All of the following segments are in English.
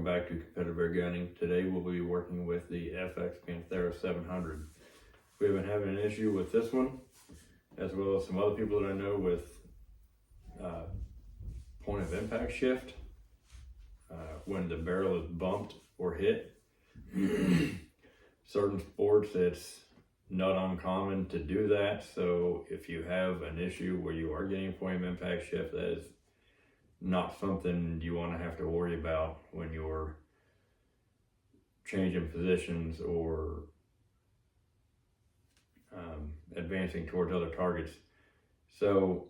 Welcome back to Competitive Air Gunning. Today we'll be working with the FX Panthera 700. We've been having an issue with this one, as well as some other people that I know with point of impact shift when the barrel is bumped or hit. Certain sports it's not uncommon to do that, so if you have an issue where you are getting a point of impact shift, that is not something you want to have to worry about when you're changing positions or advancing towards other targets. So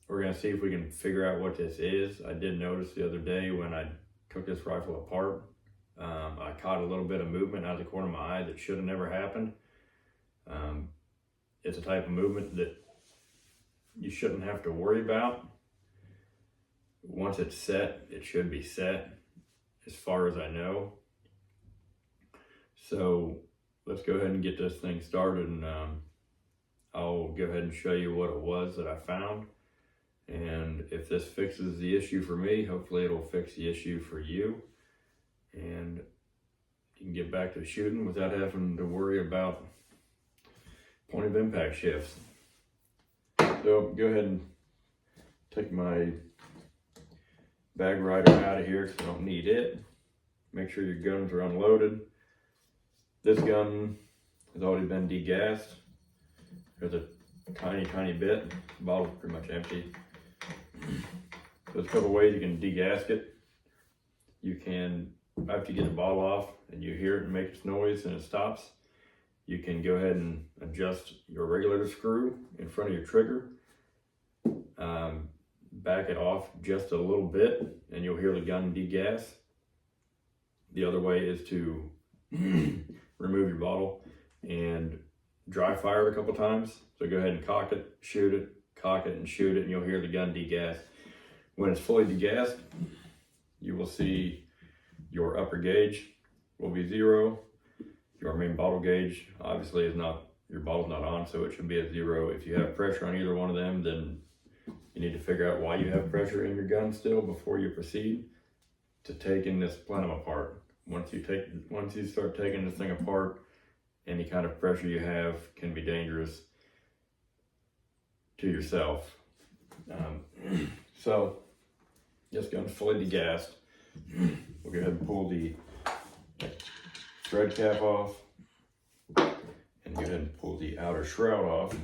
we're going to see if we can figure out what this is. I did notice the other day when I took this rifle apart, I caught a little bit of movement out of the corner of my eye that should have never happened. It's a type of movement that you shouldn't have to worry about. Once it's set, it should be set, as far as I know. So let's go ahead and get this thing started, and I'll go ahead and show you what it was that I found. And if this fixes the issue for me, hopefully it'll fix the issue for you. And you can get back to shooting without having to worry about point of impact shifts. So go ahead and take my bag rider out of here because I don't need it. Make sure your guns are unloaded. This gun has already been degassed. There's a tiny bit. The bottle's pretty much empty. There's a couple ways you can degas it. You can, after you get the bottle off and you hear it and makes noise and it stops, you can go ahead and adjust your regulator screw in front of your trigger. Back it off just a little bit and you'll hear the gun degas. The other way is to remove your bottle and dry fire it a couple times. So go ahead and cock it, shoot it, cock it and shoot it, and you'll hear the gun degas. When it's fully degassed, you will see your upper gauge will be 0. Your main bottle gauge obviously is not, your bottle's not on, so it should be at 0. If you have pressure on either one of them, then you need to figure out why you have pressure in your gun still before you proceed to taking this plenum apart. Once you start taking this thing apart, any kind of pressure you have can be dangerous to yourself. So this gun's fully degassed. We'll go ahead and pull the thread cap off and go ahead and pull the outer shroud off.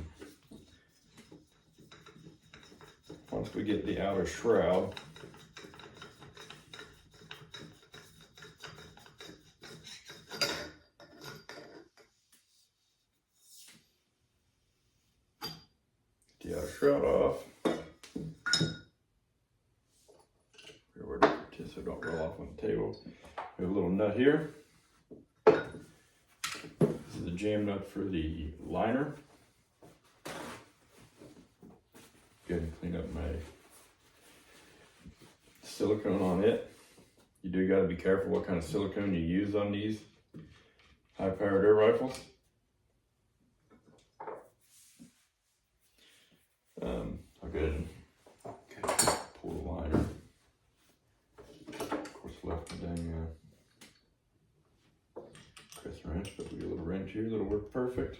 Once we get the outer shroud, off, so don't roll off on the table. We have a little nut here. This is the jam nut for the liner. Go ahead and clean up my silicone on it. You do got to be careful what kind of silicone you use on these high-powered air rifles. I'll go ahead and pull the liner. Of course, left the dang press wrench, but we get a little wrench here that'll work perfect.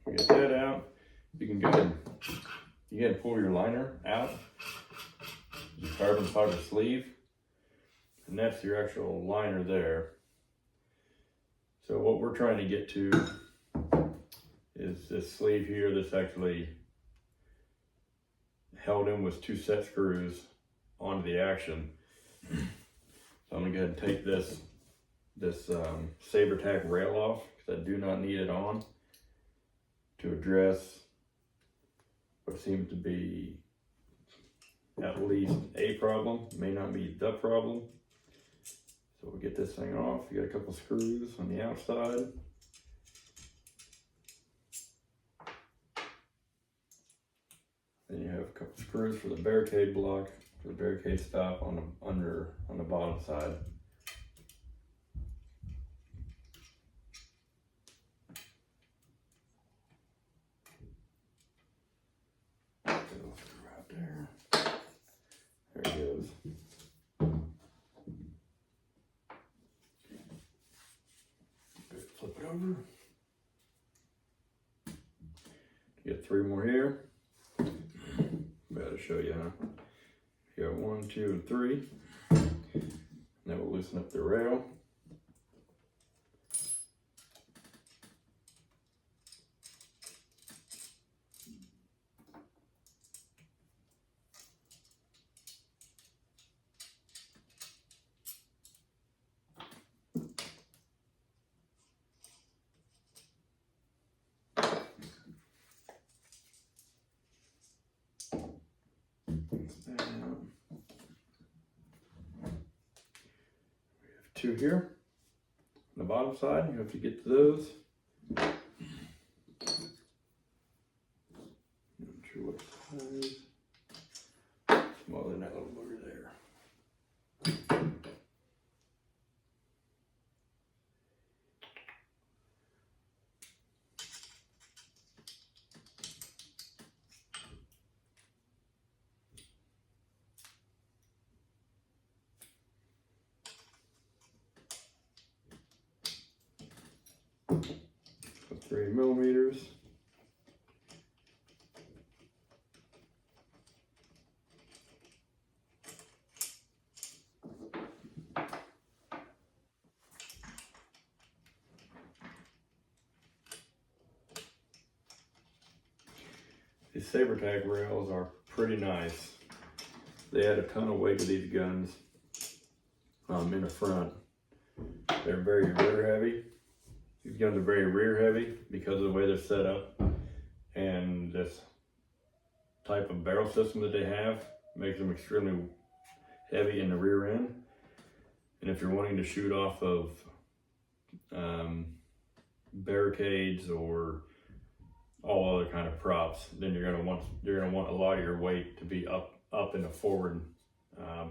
Get that out. You can go ahead and pull your liner out, your carbon fiber sleeve, and that's your actual liner there. So what we're trying to get to is this sleeve here that's actually held in with 2 set screws onto the action. So I'm gonna go ahead and take this saber tack rail off because I do not need it on, to address what seems to be at least a problem, may not be the problem. So we'll get this thing off. You got a couple screws on the outside. Then you have a couple screws for the barricade block, for the barricade stop on the bottom side. Little screw out there. There it goes. Flip it over. You get 3 more here. Better show you, huh? You got 1, 2, and 3. That will loosen up the rail. We have 2 here on the bottom side. You have to get to those. Not sure what size. Smaller than that little booger there. So 3 millimeters. These saber tag rails are pretty nice. They add a ton of weight to these guns in the front. They're very rear heavy. These guns are very rear heavy because of the way they're set up, and this type of barrel system that they have makes them extremely heavy in the rear end. And if you're wanting to shoot off of barricades or all other kind of props, then you're gonna want a lot of your weight to be up in the forward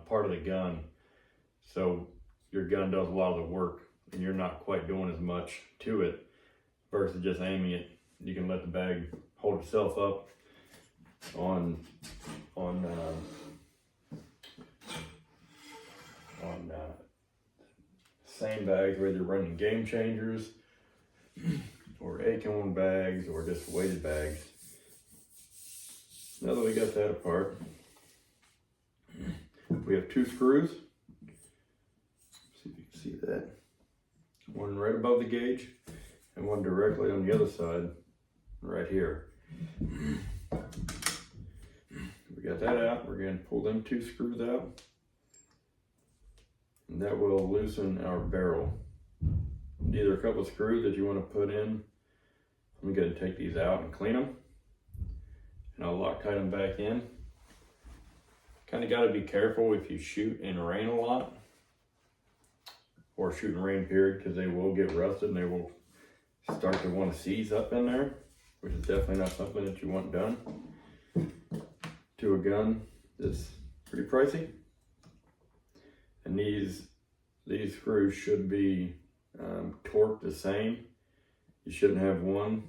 part of the gun, so your gun does a lot of the work and you're not quite doing as much to it versus just aiming it. You can let the bag hold itself up on same bags, whether you're running game changers or acorn bags or just weighted bags. Now that we got that apart, we have 2 screws. See if you can see that. One right above the gauge and one directly on the other side, right here. We got that out. We're going to pull them 2 screws out, and that will loosen our barrel. Either a couple of screws that you want to put in. I'm going to take these out and clean them, and I'll Loctite them back in. Kind of got to be careful if you shoot in rain a lot, or shoot in rain period, because they will get rusted and they will start to want to seize up in there, which is definitely not something that you want done to a gun that's pretty pricey. And these screws should be torqued the same. You shouldn't have one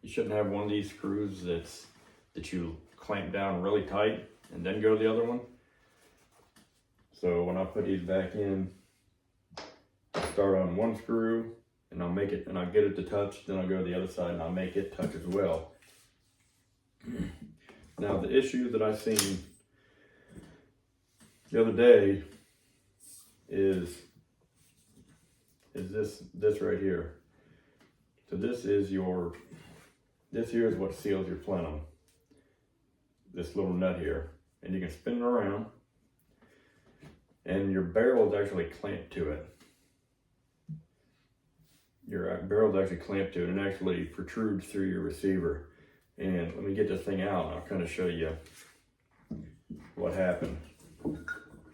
of these screws that you clamp down really tight and then go to the other one. So when I put these back in, I'll start on one screw and I'll get it to touch, then I'll go to the other side and I'll make it touch as well. Now the issue that I seen the other day is this right here. So this here is what seals your plenum. This little nut here, and you can spin it around, and your barrel is actually clamped to it. Your barrel is actually clamped to it and actually protrudes through your receiver. And let me get this thing out and I'll kind of show you what happened.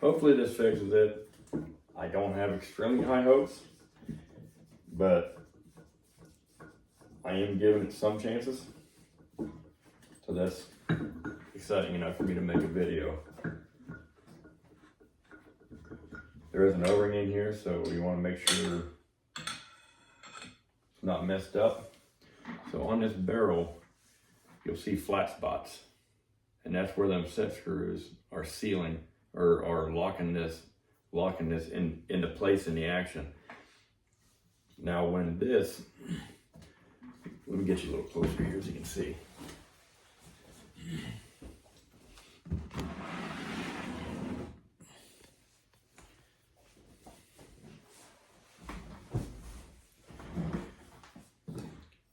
Hopefully this fixes it. I don't have extremely high hopes, but I am giving it some chances. So that's exciting enough for me to make a video. There is an O-ring in here, so you want to make sure it's not messed up. So on this barrel, you'll see flat spots, and that's where them set screws are sealing or are locking this into place in the action. Now when this, let me get you a little closer here so you can see.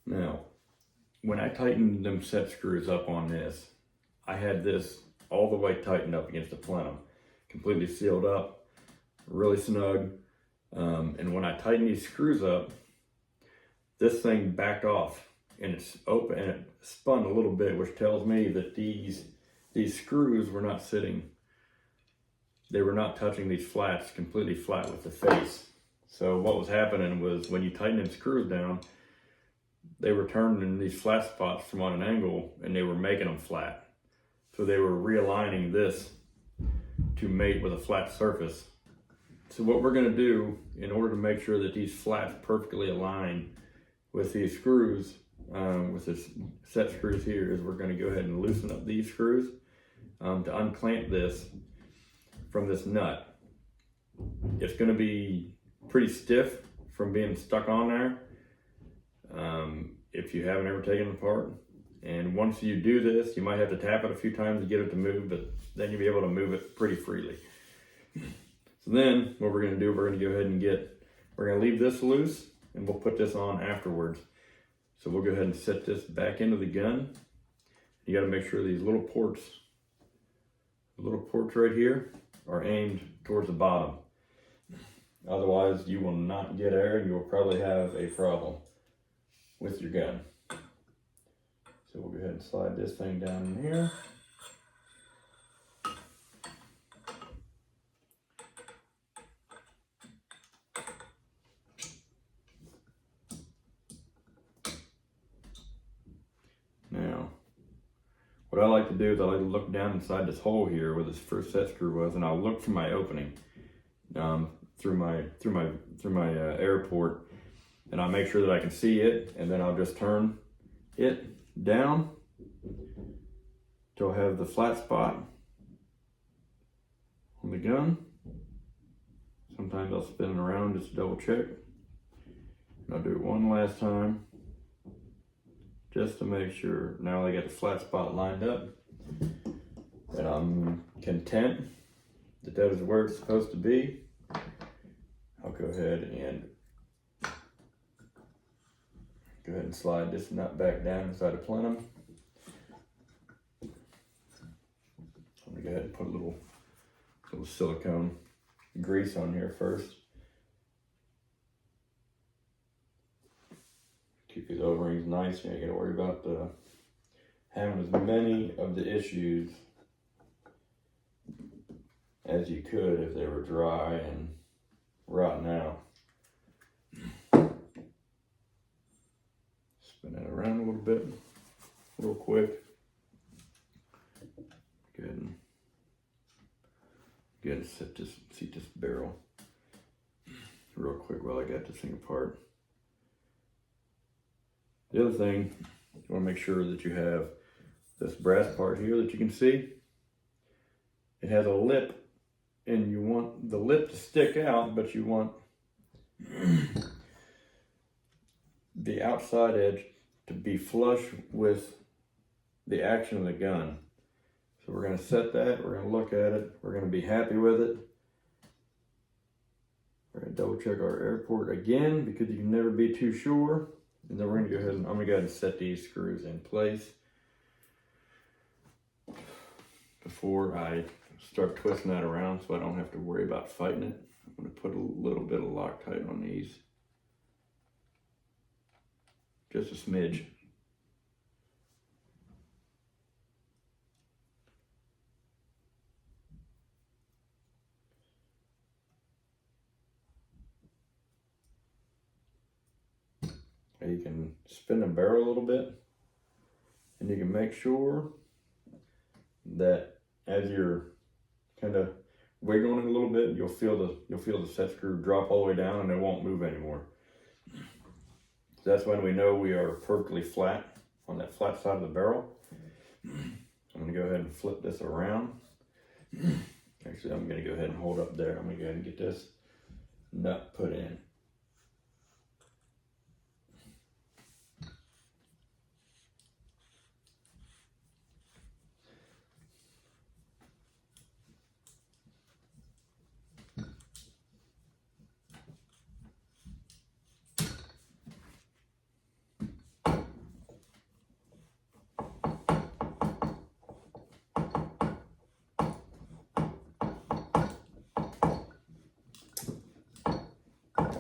Now, when I tightened them set screws up on this, I had this all the way tightened up against the plenum, completely sealed up, really snug. And when I tightened these screws up, this thing backed off and it's open and it spun a little bit, which tells me that these screws were not sitting, they were not touching these flats completely flat with the face. So what was happening was when you tighten them screws down, they were turning these flat spots from on an angle and they were making them flat. So they were realigning this to mate with a flat surface. So what we're gonna do in order to make sure that these flats perfectly align with these screws, with this set screws here, is we're gonna go ahead and loosen up these screws to unclamp this from this nut. It's gonna be pretty stiff from being stuck on there. If you haven't ever taken it apart. And once you do this, you might have to tap it a few times to get it to move, but then you'll be able to move it pretty freely. So then what we're gonna do, we're gonna go ahead and we're gonna leave this loose and we'll put this on afterwards. So we'll go ahead and set this back into the gun. You gotta make sure these little ports right here are aimed towards the bottom. Otherwise you will not get air and you will probably have a problem with your gun. So we'll go ahead and slide this thing down in here. Now, what I like to do is I like to look down inside this hole here where this first set screw was, and I'll look for my opening through my air port. And I'll make sure that I can see it, and then I'll just turn it down till I have the flat spot on the gun. Sometimes I'll spin it around just to double check. And I'll do it one last time just to make sure. Now I got the flat spot lined up, and I'm content that that is where it's supposed to be. I'll go ahead and slide this nut back down inside the plenum. I'm gonna go ahead and put a little silicone grease on here first. Keep these O-rings nice. You ain't gotta worry about having as many of the issues as you could if they were dry and rotten out. Spin it around a little bit, real quick. Good. Good. Seat this barrel real quick while I got this thing apart. The other thing, you want to make sure that you have this brass part here that you can see. It has a lip, and you want the lip to stick out, but you want the outside edge to be flush with the action of the gun. So we're going to set that, we're going to look at it, we're going to be happy with it. We're going to double check our air port again because you can never be too sure. And then we're going to go ahead and I'm going to go ahead and set these screws in place before I start twisting that around so I don't have to worry about fighting it. I'm going to put a little bit of Loctite on these. Just a smidge. And you can spin the barrel a little bit and you can make sure that as you're kind of wiggling it a little bit, you'll feel the set screw drop all the way down and it won't move anymore. So that's when we know we are perfectly flat on that flat side of the barrel. I'm gonna go ahead and flip this around. Actually, I'm gonna go ahead and hold up there. I'm gonna go ahead and get this nut put in.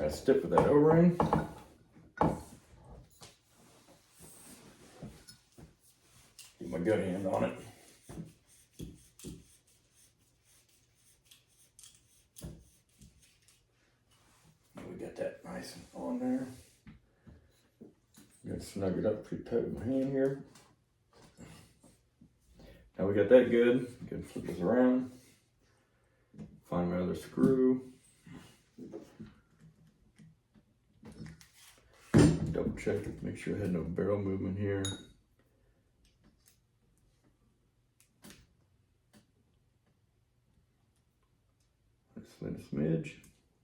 I stick with that O-ring. Get my good hand on it. We got that nice and on there. I'm gonna snug it up pretty tight with my hand here. Now we got that good. I'm gonna flip this around. Find my other screw. Double check it, make sure I had no barrel movement here. I slid a smidge,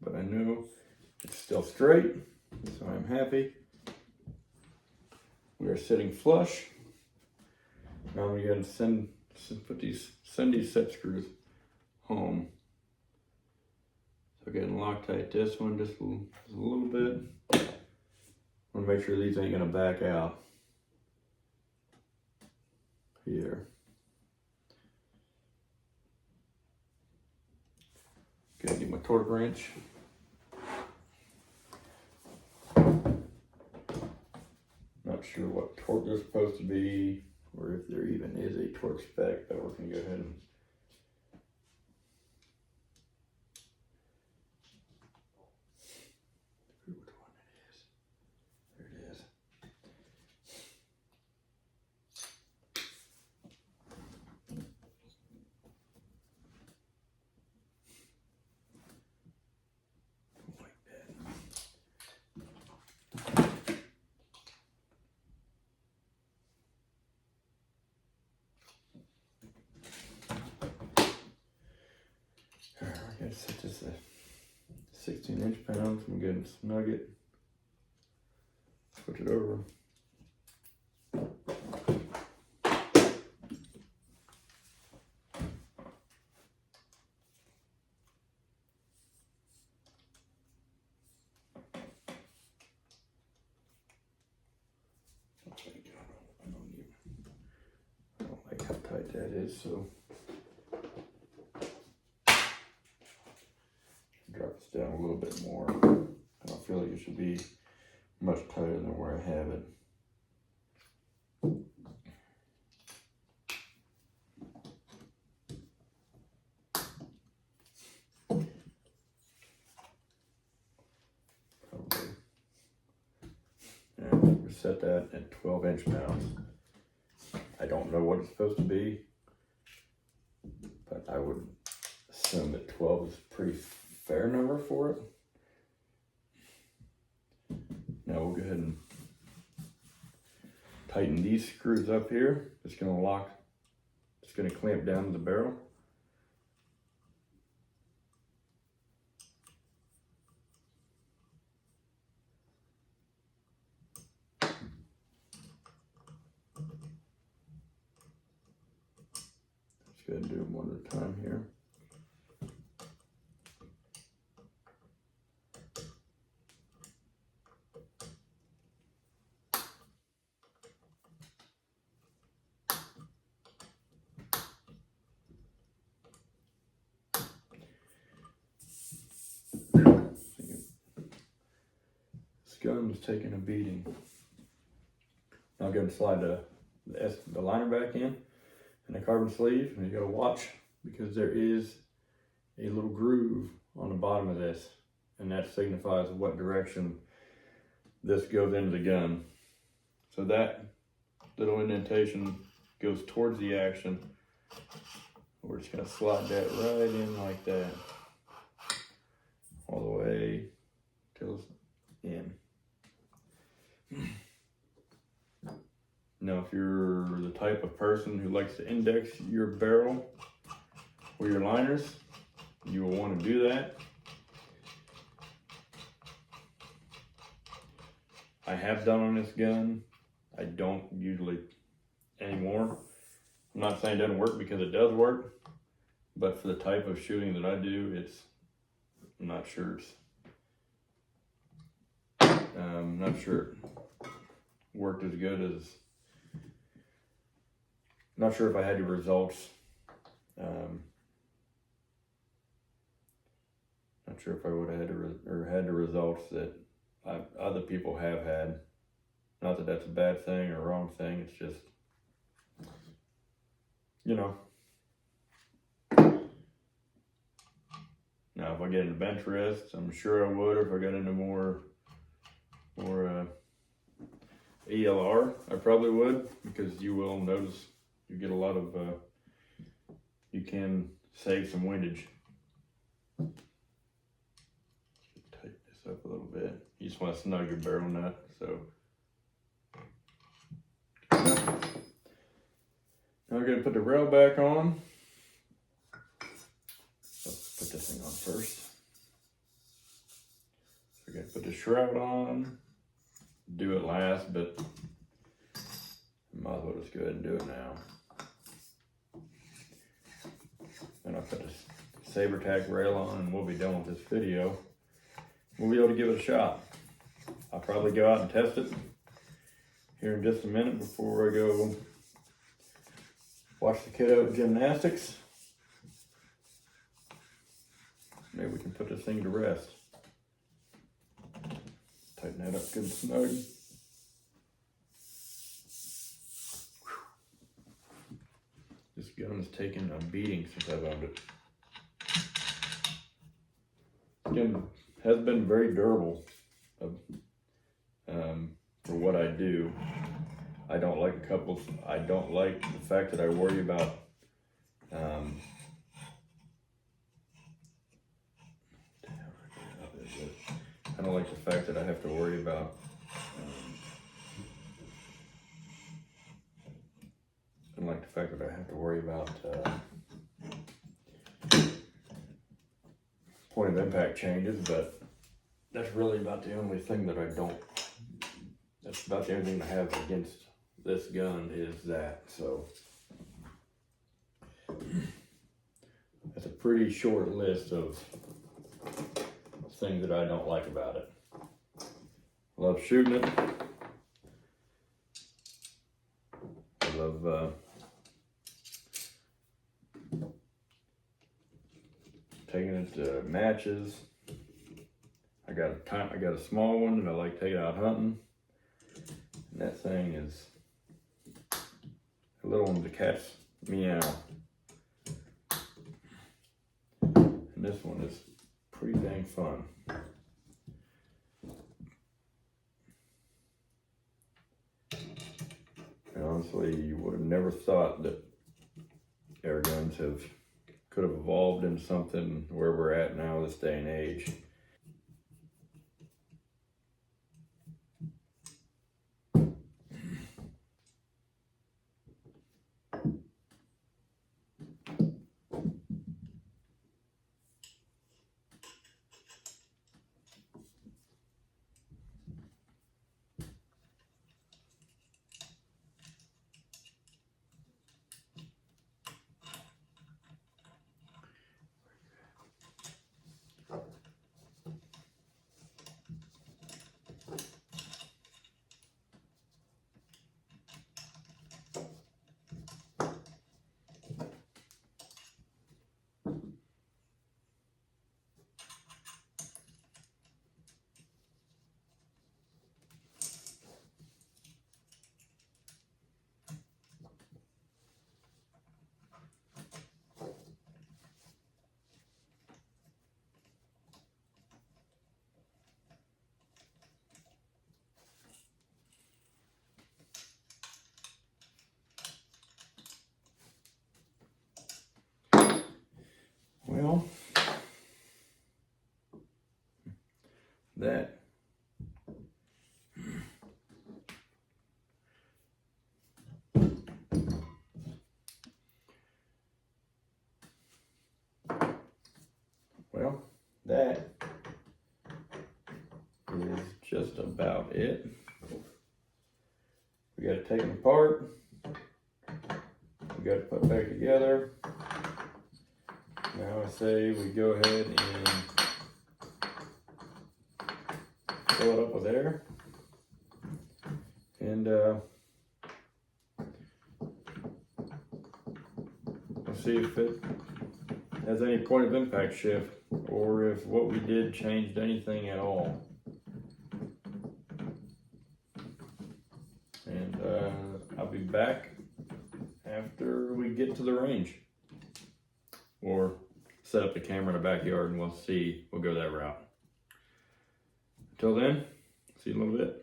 but I know it's still straight, so I'm happy. We are sitting flush. Now I'm going to send these set screws home. So getting Loctite this one just a little bit. I want to make sure these ain't going to back out here. Gonna get my torque wrench. Not sure what torque they're supposed to be, or if there even is a torque spec, but we're gonna go ahead and which one it is. There it is. Like that. I gotta set this at 16 inch-pounds. I'm gonna snug it. Switch it over. I don't like how tight that is, so drop this down a little bit more. I don't feel like it should be much tighter than where I have it. Probably. And we set that at 12 inch-pounds. I don't know what it's supposed to be, but I would assume that 12 is a pretty fair number for it. Now we'll go ahead and tighten these screws up here. It's going to lock, it's going to clamp down to the barrel. Let's go ahead and do them one at a time here. This gun was taking a beating. Now I'm going to slide the liner back in and the carbon sleeve, and you got to watch because there is a little groove on the bottom of this, and that signifies what direction this goes into the gun. So that little indentation goes towards the action, We're just gonna slide that right in like that, all the way till it's in. Now, if you're the type of person who likes to index your barrel or your liners, you will want to do that. I have done on this gun. I don't usually anymore. I'm not saying it doesn't work, because it does work, but for the type of shooting that I do, I'm not sure it worked as good as, not sure if I had the results, not sure if I would have had the results that other people have had. Not that that's a bad thing or a wrong thing, it's just, you know. Now, if I get into bench rests, I'm sure I would. If I got into more ELR, I probably would, because you will notice you get a lot of, you can save some windage. Tighten this up a little bit. You just want to snug your barrel nut, so. Now we're going to put the rail back on. Let's put this thing on first. We're going to put the shroud on. Do it last, but might as well just go ahead and do it now. Then I'll put the saber tack rail on, and we'll be done with this video. We'll be able to give it a shot. I'll probably go out and test it here in just a minute before I go watch the kiddo at gymnastics. Maybe we can put this thing to rest. Tighten that up good and snug. This gun has taken a beating since I've owned it. This gun has been very durable for what I do. I don't like I don't like the fact that I worry about I don't like the fact that I have to worry about point of impact changes, but that's really about the only thing that that's about the only thing I have against this gun is that. So that's a pretty short list of things that I don't like about it. Love shooting it. I love taking it to matches. I got a small one that I like taking out hunting. And that thing is a little one to catch meow. And this one is pretty dang fun. And honestly, you would have never thought that air guns could have evolved into something where we're at now this day and age. Well, that that is just about it. We got to take them apart. We got to put it back together. Now I say we go ahead and fill it up with air. And we'll see if it has any point of impact shift or if what we did changed anything at all. And I'll be back after we get to the range, or set up the camera in the backyard and we'll go that route. Until then, see you in a little bit.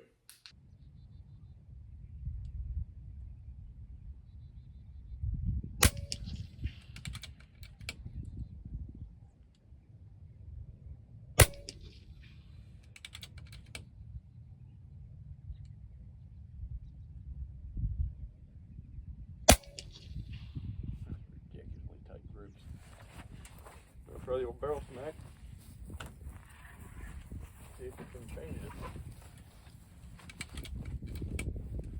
Ridiculously tight groups. Gonna throw the old barrel smack. See if we can change it.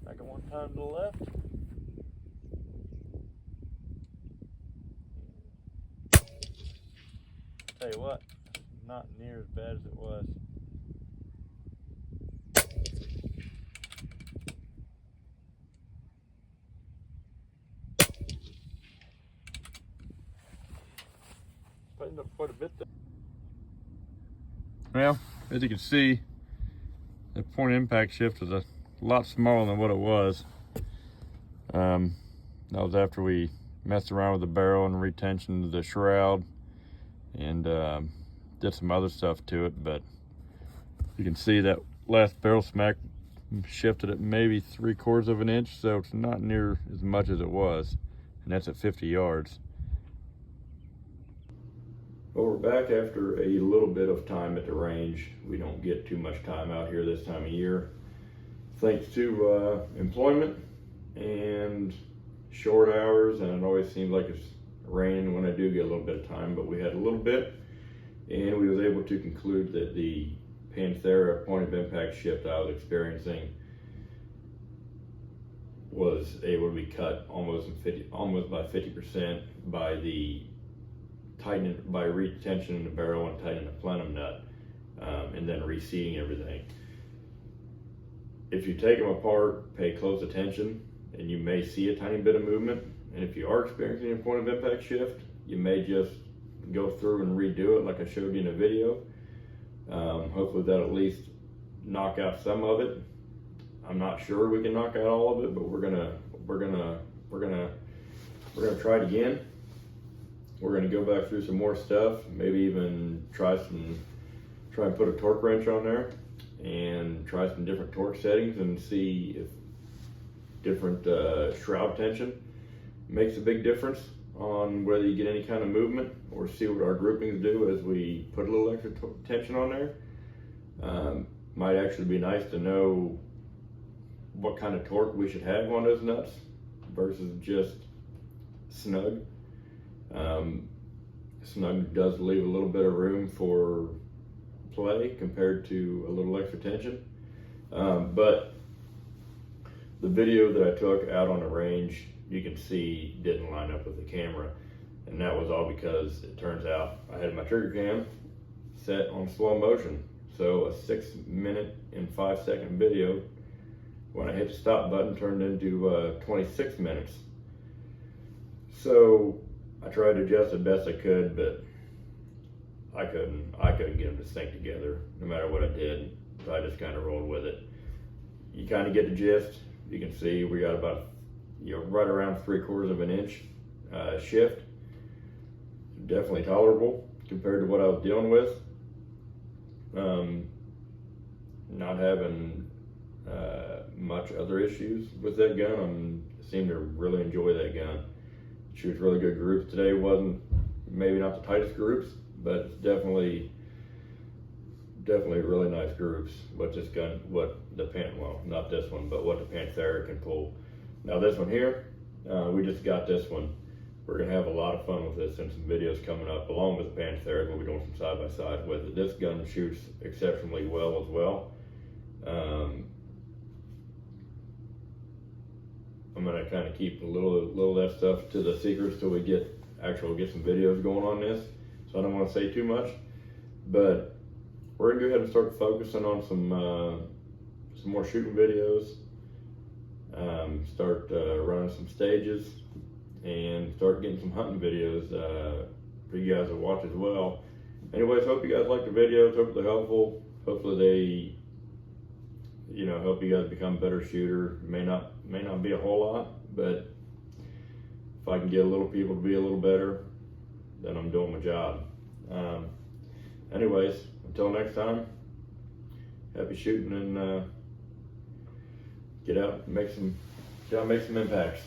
Back at one time to the left. Tell you what, not near as bad as it was. Tightened up quite a bit there. Well, as you can see, the point of impact shift was a lot smaller than what it was. That was after we messed around with the barrel and retensioned the shroud and did some other stuff to it, but you can see that last barrel smack shifted it maybe 3/4 of an inch, so it's not near as much as it was, and that's at 50 yards. Well, we're back after a little bit of time at the range. We don't get too much time out here this time of year, thanks to employment and short hours, and it always seems like it's raining when I do get a little bit of time, but we had a little bit, and we was able to conclude that the Panthera point of impact shift I was experiencing was able to be cut almost by 50% by the by retensioning the barrel and tightening the plenum nut, and then reseating everything. If you take them apart, pay close attention, and you may see a tiny bit of movement. And if you are experiencing a point of impact shift, you may just go through and redo it like I showed you in a video. Hopefully that'll at least knock out some of it. I'm not sure we can knock out all of it, but we're gonna try it again. We're gonna go back through some more stuff, maybe even try and put a torque wrench on there and try some different torque settings and see if different shroud tension makes a big difference on whether you get any kind of movement, or see what our groupings do as we put a little extra tension on there. Might actually be nice to know what kind of torque we should have on those nuts versus just snug. Snug does leave a little bit of room for play compared to a little extra tension. But the video that I took out on the range, you can see didn't line up with the camera, and that was all because it turns out I had my trigger cam set on slow motion. So a 6-minute and 5-second video, when I hit the stop button, turned into 26 minutes. So I tried to adjust the best I could, but I couldn't get them to sync together no matter what I did. So I just kind of rolled with it. You kind of get the gist. You can see we got about, right around 3/4 of an inch shift. Definitely tolerable compared to what I was dealing with. Not having much other issues with that gun. I seem to really enjoy that gun. Shoots really good groups. Today wasn't maybe not the tightest groups, but definitely really nice groups. What this gun, not this one, but what the Panthera can pull. Now this one here, we just got this one. We're gonna have a lot of fun with this and some videos coming up along with the Panthera. We'll be doing some side by side with it. This gun shoots exceptionally well as well. I'm gonna kind of keep a little of that stuff to the secrets till we get some videos going on this. So I don't want to say too much, but we're gonna go ahead and start focusing on some more shooting videos. Start running some stages and start getting some hunting videos for you guys to watch as well. Anyways, hope you guys like the videos. Hope they're helpful. Hopefully they, help you guys become a better shooter. May not be a whole lot, but if I can get a little people to be a little better, then I'm doing my job. Anyways, until next time, happy shooting, and get out and make some impacts.